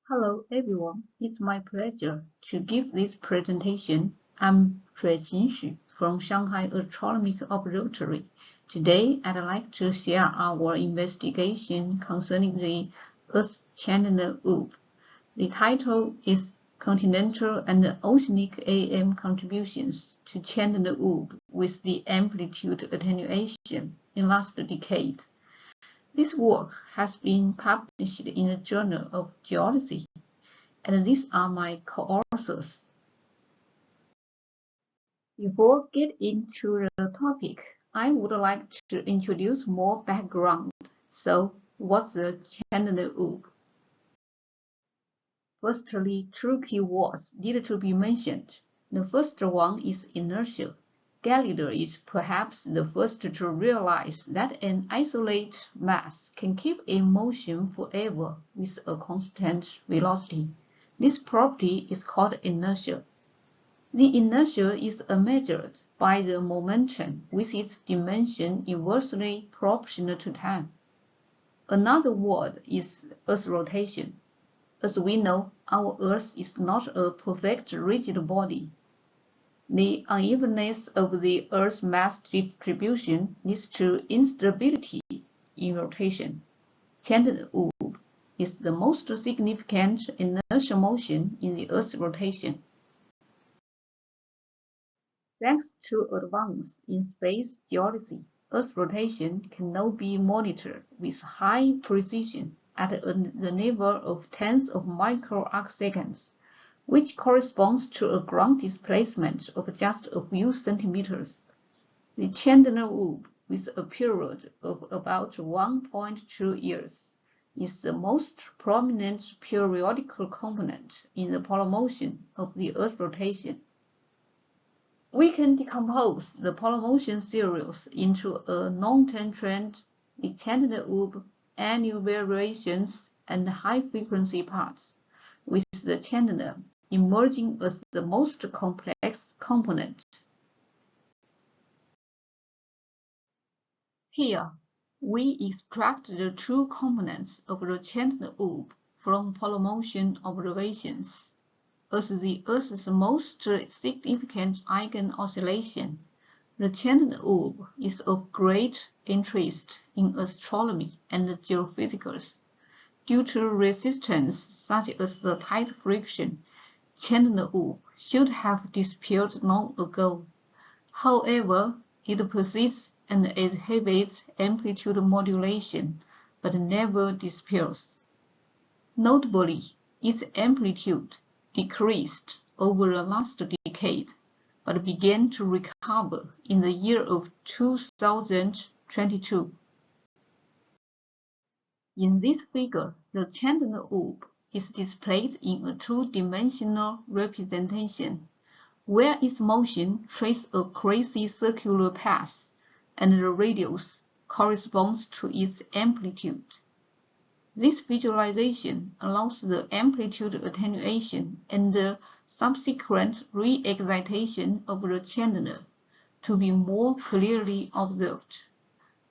Hello everyone, it's my pleasure to give this presentation. I'm Xu from Shanghai Astronomical Observatory. Today I'd like to share our investigation concerning the Earth's Chandler Wobble. The title is Continental and Oceanic AAM Contributions to Chandler Wobble with the Amplitude Attenuation in last decade. This work has been published in the Journal of Geology, and these are my co-authors. Before getting into the topic, I would like to introduce more background. So, what's the Chandler Wobble? Firstly, two key words need to be mentioned. The first one is inertia. Galileo is perhaps the first to realize that an isolated mass can keep in motion forever with a constant velocity. This property is called inertia. The inertia is measured by the momentum with its dimension inversely proportional to time. Another word is Earth's rotation. As we know, our Earth is not a perfect rigid body. The unevenness of the Earth's mass distribution leads to instability in rotation. Chandler Wobble is the most significant inertial motion in the Earth's rotation. Thanks to advances in space geology, Earth's rotation can now be monitored with high precision at the level of tens of microarcseconds, which corresponds to a ground displacement of just a few centimeters. The Chandler Wobble, with a period of about 1.2 years, is the most prominent periodical component in the polar motion of the Earth's rotation. We can decompose the polar motion series into a long-term trend, the Chandler Wobble, annual variations, and high-frequency parts, with the Chandler emerging as the most complex component. Here, we extract the two components of the Chandler Wobble from polar motion observations. As the Earth's most significant eigen oscillation, the Chandler Wobble is of great interest in astronomy and geophysics. Due to resistance such as the tide friction, Chandler Wobble should have disappeared long ago. However, it persists and exhibits amplitude modulation, but never disappears. Notably, its amplitude decreased over the last decade, but began to recover in the year of 2022. In this figure, the Chandler Wobble is displayed in a two-dimensional representation, where its motion traces a crazy circular path, and the radius corresponds to its amplitude. This visualization allows the amplitude attenuation and the subsequent re-excitation of the Chandler to be more clearly observed.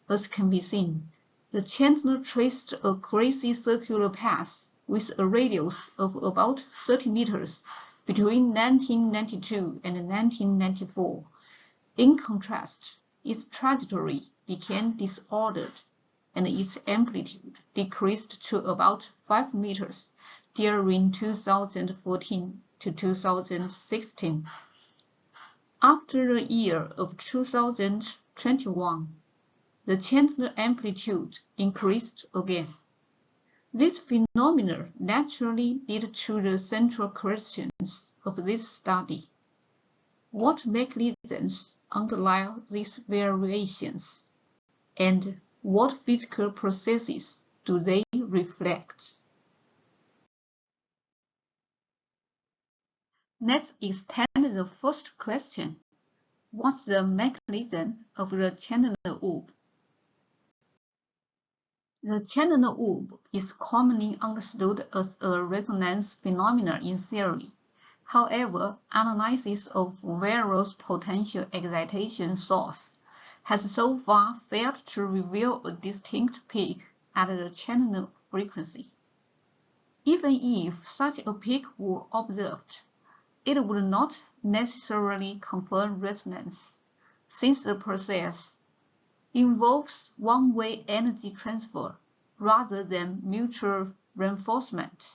As can be seen, the Chandler traced a crazy circular path with a radius of about 30 meters between 1992 and 1994. In contrast, its trajectory became disordered, and its amplitude decreased to about 5 meters during 2014 to 2016. After the year of 2021, the Chandler amplitude increased again. This phenomenon naturally led to the central questions of this study. What mechanisms underlie these variations, and what physical processes do they reflect? Let's extend the first question. What's the mechanism of the Chandler Wobble? The Chandler Wobble is commonly understood as a resonance phenomenon in theory. However, analysis of various potential excitation sources has so far failed to reveal a distinct peak at the Chandler frequency. Even if such a peak were observed, it would not necessarily confirm resonance, since the process involves one-way energy transfer rather than mutual reinforcement.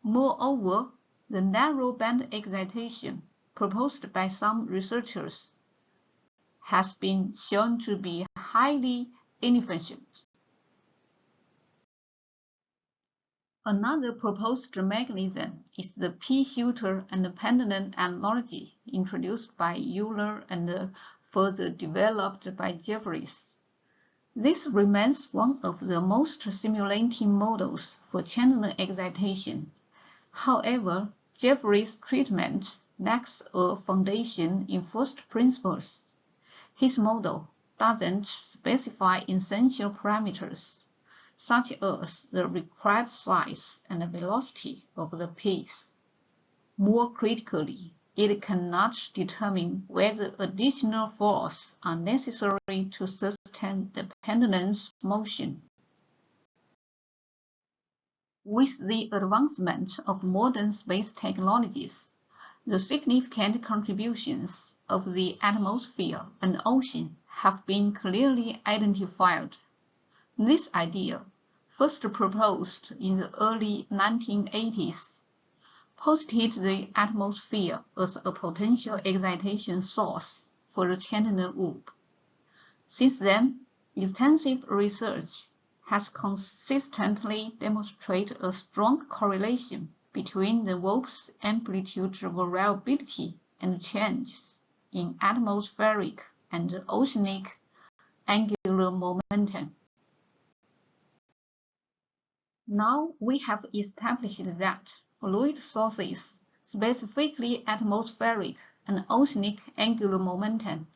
Moreover, the narrow band excitation proposed by some researchers has been shown to be highly inefficient. Another proposed mechanism is the P-filter and pendulum analogy introduced by Euler and further developed by Jeffreys. This remains one of the most stimulating models for Chandler excitation. However, Jeffreys' treatment lacks a foundation in first principles. His model doesn't specify essential parameters, such as the required size and velocity of the piece. More critically, it cannot determine whether additional forces are necessary to sustain the pendulum's motion. With the advancement of modern space technologies, the significant contributions of the atmosphere and ocean have been clearly identified. This idea, first proposed in the early 1980s, posited the atmosphere as a potential excitation source for the Chandler Wobble. Since then, extensive research has consistently demonstrated a strong correlation between the Wobble's amplitude variability and changes in atmospheric and oceanic angular momentum. Now we have established that fluid sources, specifically atmospheric and oceanic angular momentum,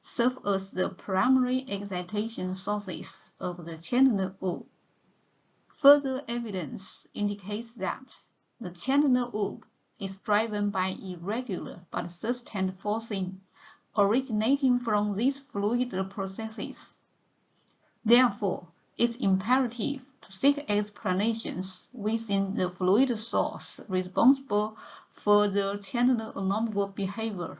serve as the primary excitation sources of the Chandler Wobble. Further evidence indicates that the Chandler Wobble is driven by irregular but sustained forcing originating from these fluid processes. Therefore, it's imperative to seek explanations within the fluid source responsible for the Chandler anomalous behavior.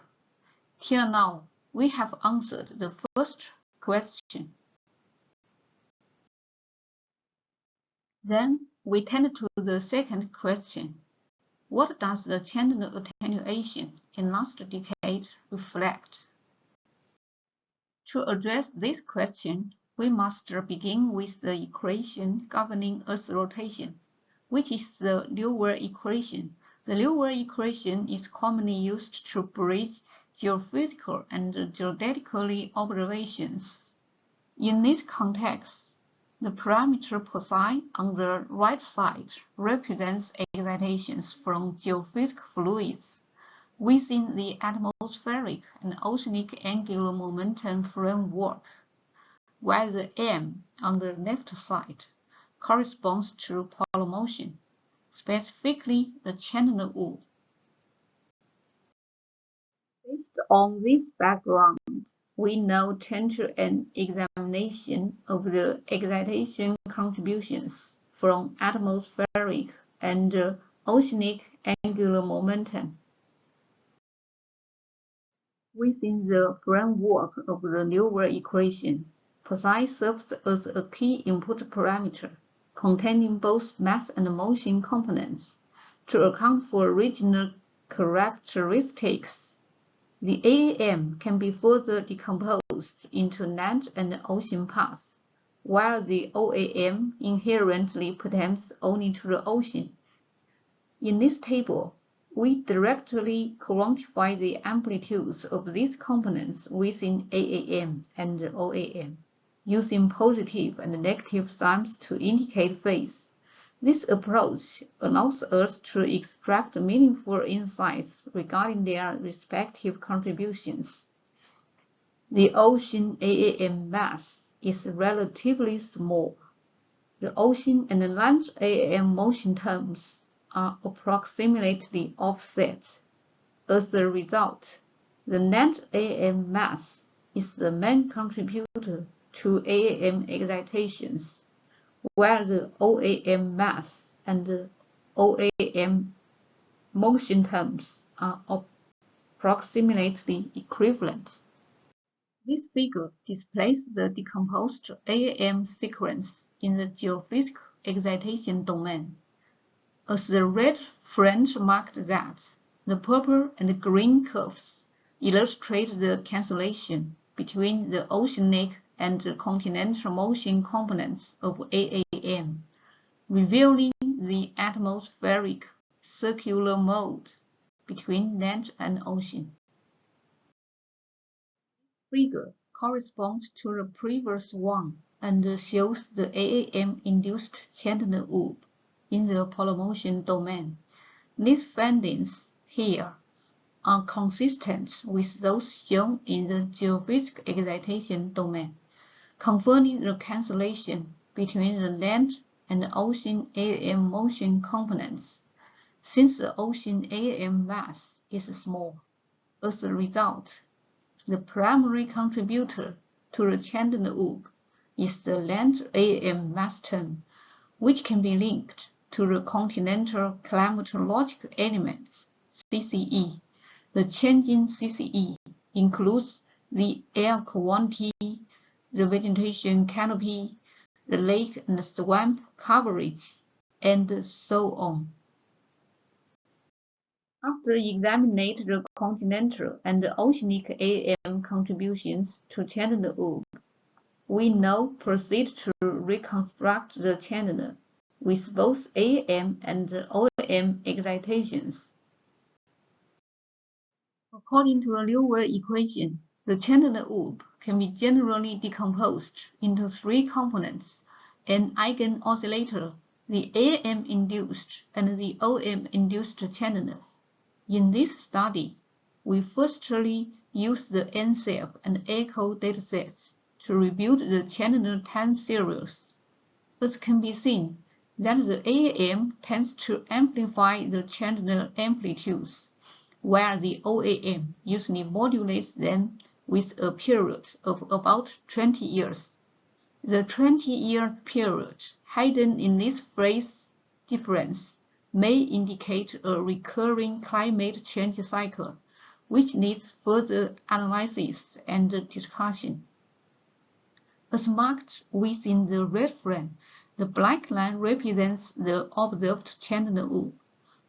Till now, we have answered the first question. Then we turn to the second question. What does the Chandler attenuation in last decade reflect? To address this question, we must begin with the equation governing Earth's rotation, which is the Liouville equation. The Liouville equation is commonly used to bridge geophysical and geodetic observations. In this context, the parameter psi on the right side represents excitations from geophysical fluids within the atmospheric and oceanic angular momentum framework, while the M on the left side corresponds to polar motion, specifically the Chandler Wobble. Based on this background, we now turn to an examination of the excitation contributions from atmospheric and oceanic angular momentum. Within the framework of the Liouville equation, psi serves as a key input parameter containing both mass and motion components to account for regional characteristics. The AAM can be further decomposed into land and ocean paths, while the OAM inherently pertains only to the ocean. In this table, we directly quantify the amplitudes of these components within AAM and OAM, using positive and negative signs to indicate phase. This approach allows us to extract meaningful insights regarding their respective contributions. The ocean AAM mass is relatively small. The ocean and land AAM motion terms are approximately offset. As a result, the land AAM mass is the main contributor to AAM excitations, while the OAM mass and OAM motion terms are approximately equivalent. This figure displays the decomposed AAM sequence in the geophysical excitation domain. As the red fringe marked that, the purple and green curves illustrate the cancellation between the oceanic and the continental motion components of AAM, revealing the atmospheric circular mode between land and ocean. Figure corresponds to the previous one and shows the AAM-induced Chandler Wobble in the polar motion domain. These findings here are consistent with those shown in the geophysical excitation domain, confirming the cancellation between the land and the ocean AAM motion components, since the ocean AAM mass is small. As a result, the primary contributor to the Chandler Wobble is the land AAM mass term, which can be linked to the continental climatological elements, CCE. The change in CCE includes the air quantity, the vegetation canopy, the lake and swamp coverage, and so on. After examining the continental and oceanic AAM contributions to Chandler Wobble, we now proceed to reconstruct the Chandler with both AAM and OAM excitations. According to the Liouville equation, the Chandler Wobble can be generally decomposed into three components: an eigenoscillator, the AAM-induced, and the OAM-induced Chandler. In this study, we firstly used the NCEP and ECHO datasets to rebuild the Chandler time series. As can be seen, that the AAM tends to amplify the Chandler amplitudes, while the OAM usually modulates them with a period of about 20 years. The 20-year period hidden in this phase difference may indicate a recurring climate change cycle, which needs further analysis and discussion. As marked within the red frame, the black line represents the observed Chandler Wobble,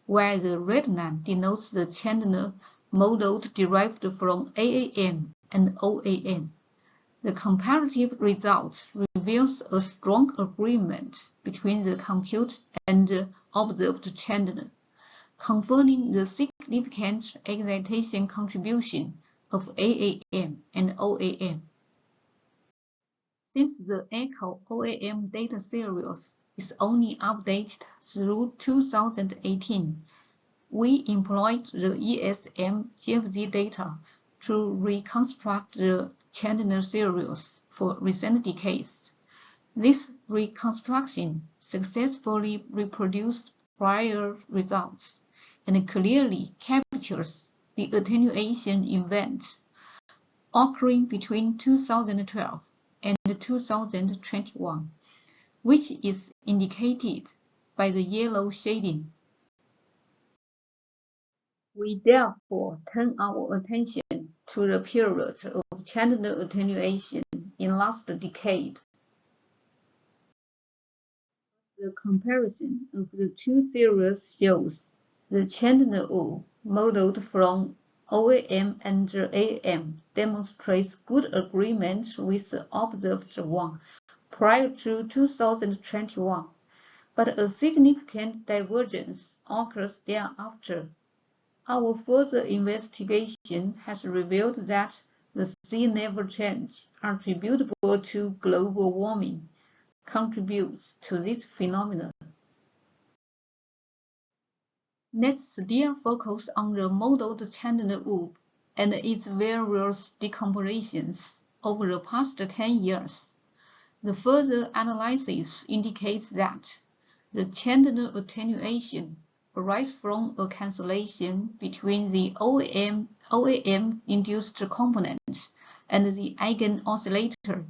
while the red line denotes the Chandler modeled derived from AAM and OAM. The comparative result reveals a strong agreement between the compute and observed Chandler, confirming the significant excitation contribution of AAM and OAM. Since the ECHO OAM data series is only updated through 2018, we employed the ESM GFG data to reconstruct the Chandler series for recent decades. This reconstruction successfully reproduced prior results and clearly captures the attenuation event occurring between 2012 and 2021, which is indicated by the yellow shading. We therefore turn our attention to the period of Chandler attenuation in last decade. The comparison of the two series shows the Chandler Wobble modeled from OAM and AAM demonstrates good agreement with the observed one prior to 2021, but a significant divergence occurs thereafter. Our further investigation has revealed that the sea level change attributable to global warming contributes to this phenomenon. Let's still focus on the modeled Chandler Wobble and its various decompositions over the past 10 years. The further analysis indicates that the Chandler attenuation arises from a cancellation between the OAM-induced components and the eigenoscillator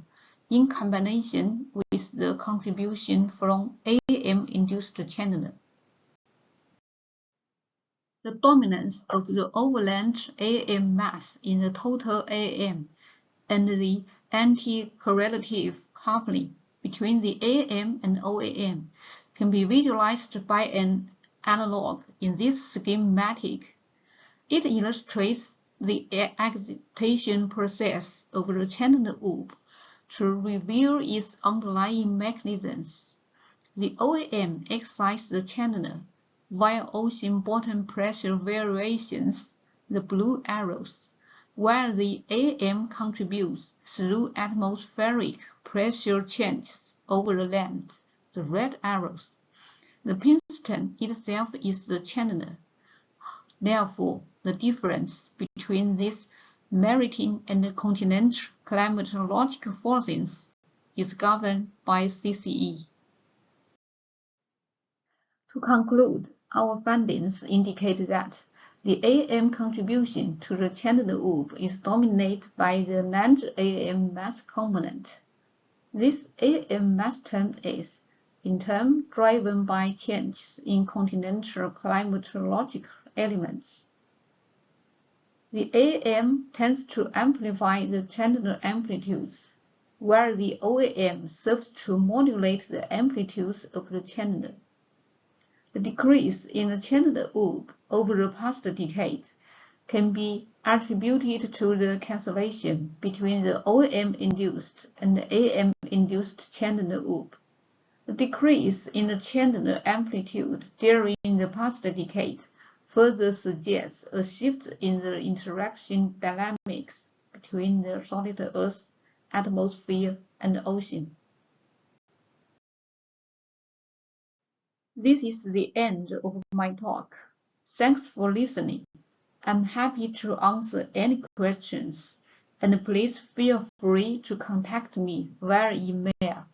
in combination with the contribution from AAM-induced Chandler. The dominance of the overland AAM mass in the total AAM and the anti-correlative coupling between the AAM and OAM can be visualized by an analog in this schematic. It illustrates the excitation process of the Chandler Wobble to reveal its underlying mechanisms. The OAM excites the Chandler via ocean bottom pressure variations, the blue arrows, while the AAM contributes through atmospheric pressure changes over the land, the red arrows. The piston itself is the Chandler. Therefore, the difference between these maritime and continental climatological forces is governed by CCE. To conclude, our findings indicate that the AAM contribution to the Chandler Wobble is dominated by the non-AAM mass component. This AAM mass term is, in turn, driven by changes in continental climatological elements. The AAM tends to amplify the Chandler amplitudes, while the OAM serves to modulate the amplitudes of the Chandler. The decrease in the Chandler Wobble over the past decade can be attributed to the cancellation between the OAM-induced and the AAM-induced Chandler Wobble. The decrease in the Chandler amplitude during the past decade further suggests a shift in the interaction dynamics between the solid Earth, atmosphere, and the ocean. This is the end of my talk. Thanks for listening. I'm happy to answer any questions, and please feel free to contact me via email.